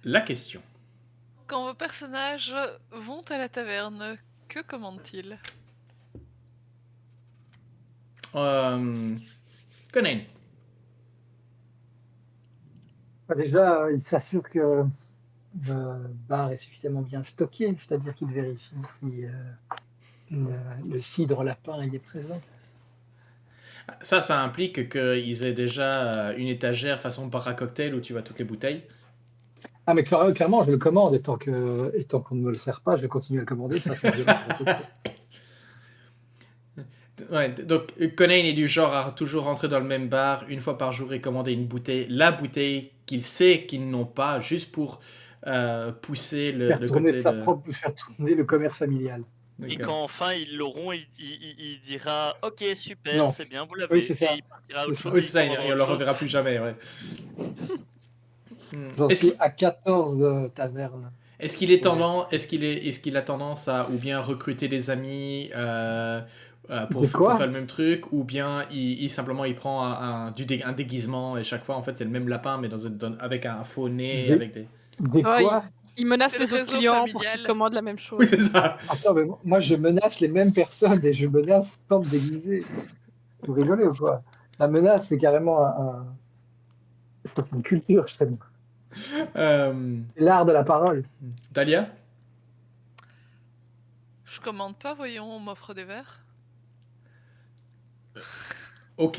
la question. Quand vos personnages vont à la taverne, que commandent-ils? Conan. Déjà, il s'assure que le bar est suffisamment bien stocké, c'est-à-dire qu'il vérifie si le cidre lapin il est présent. Ça implique qu'ils aient déjà une étagère façon bar à cocktail où tu vois toutes les bouteilles. Ah, mais clairement, je le commande, et tant qu'on ne me le sert pas, je vais continuer à le commander de façon violente à côté. Ouais, donc Conan est du genre à toujours rentrer dans le même bar une fois par jour et commander une bouteille, la bouteille qu'il sait qu'ils n'ont pas, juste pour pousser le côté de. Faire tourner le commerce familial. Et D'accord. quand enfin ils l'auront, il dira ok super, Non, c'est bien, vous oui, l'avez. c'est Et ça. il partira à C'est autre ça. chose Oui, et c'est il ça, commandera on le autre chose. reverra plus jamais, ouais. J'en Est-ce suis qu'il à 14 tavernes. est-ce qu'il a tendance à ou bien recruter des amis De pour quoi? faire le même truc, ou bien simplement il prend un déguisement et chaque fois en fait c'est le même lapin mais avec un faux nez, Des, avec des. des Ouais, quoi? il menace C'est le les autres réseau clients pour qu'ils familial. commandent la même Oui, chose. c'est ça. Attends, mais moi, je menace les mêmes personnes et je menace sans me déguiser. Vous rigolez ou quoi? La menace, c'est carrément c'est une culture chez nous. Euh, C'est l'art de la parole. Dahlia? Je commande pas, voyons, on m'offre des verres. Ok.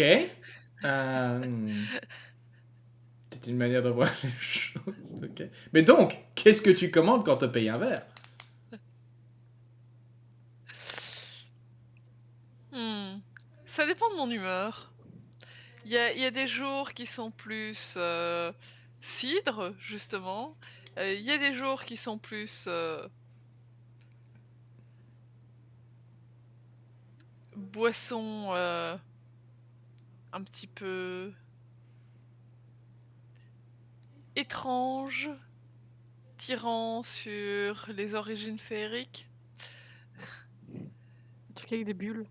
C'est une manière de voir les choses. Ok. Mais donc, qu'est-ce que tu commandes quand tu payes un verre? Hmm. Ça dépend de mon humeur. Il y a des jours qui sont plus cidre, justement. Il y a des jours qui sont plus boisson un petit peu étrange, tirant sur les origines féeriques. Un truc avec des bulles.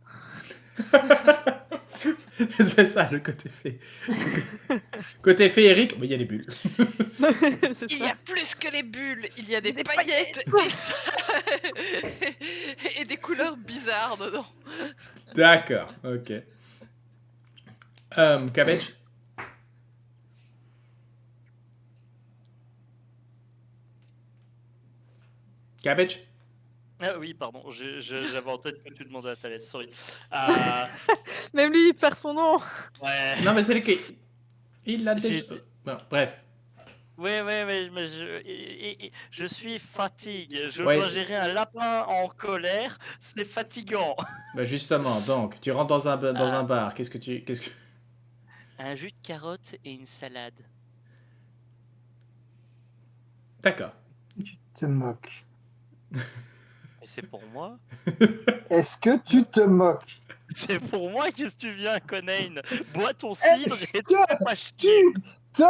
C'est ça le côté fait. Côté féerique, il y a les bulles. C'est Il y ça. a plus que les bulles, il y a des des paillettes et des couleurs bizarres dedans. D'accord, ok. Cabbage? Cabbage? Ah oui, pardon, j'avais en tête que tu demandais à Thalès, sorry. Euh, Même lui, il perd son nom. ouais. Non, mais c'est le que. Il l'a déjà. J'ai- Bon, bref. Ouais, mais je suis fatigué. Je Ouais. dois gérer un lapin en colère. C'est fatigant. Bah justement, donc, tu rentres dans un bar. Qu'est-ce que. Un jus de carotte et une salade. D'accord. Tu te moques. Et c'est pour moi. Est-ce que tu te moques? C'est pour moi, qu'est-ce que tu viens, Conan? Bois ton cidre Est-ce et te fais que pas chier. tu te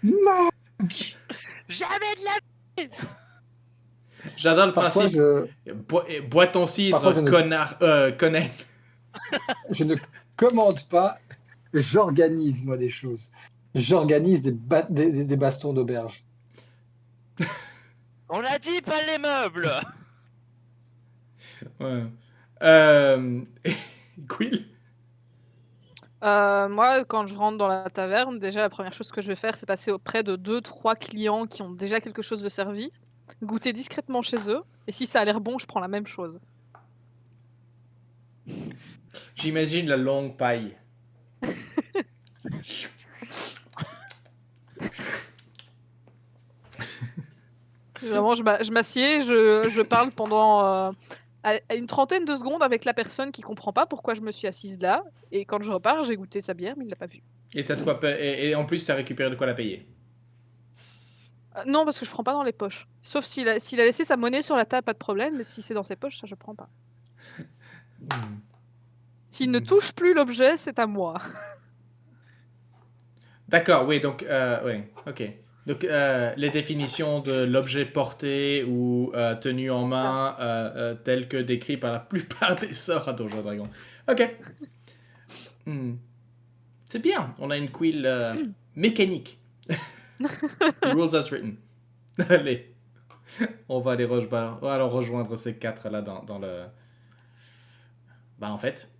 moques? Jamais de la... J'adore le Parfois, principe. Bois ton cidre, Parfois, je ne- connard. Conan. je ne commande pas, j'organise moi des choses. J'organise des bastons d'auberge. On a dit pas les meubles. Ouais. Quill? Moi, quand je rentre dans la taverne, déjà, la première chose que je vais faire, c'est passer auprès de 2-3 clients qui ont déjà quelque chose de servi, goûter discrètement chez eux, et si ça a l'air bon, je prends la même chose. J'imagine la longue paille. Vraiment, je m'assieds, je parle pendant à une trentaine de secondes avec la personne qui comprend pas pourquoi je me suis assise là, et quand je repars, j'ai goûté sa bière, mais il l'a pas vue. Et t'as de quoi et en plus, t'as récupéré de quoi la payer. Non, parce que je prends pas dans les poches. Sauf s'il a laissé sa monnaie sur la table, pas de problème, mais si c'est dans ses poches, ça je prends pas. S'il ne touche plus l'objet, c'est à moi. D'accord, oui, donc, oui, ok. Donc, les définitions de l'objet porté ou tenu en main, telles que décrit par la plupart des sorts à Donjons et Dragons. Ok. Hmm. C'est bien, on a une quill mécanique. Rules as written. Allez, on va aller rejoindre ces 4 là dans le... Bah en fait,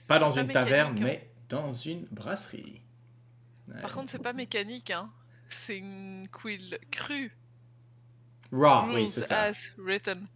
pas dans C'est une mécanique, taverne, hein. mais dans une brasserie. Par contre, c'est pas mécanique, hein. C'est une quill crue. Raw, oui, Rules c'est ça. as written.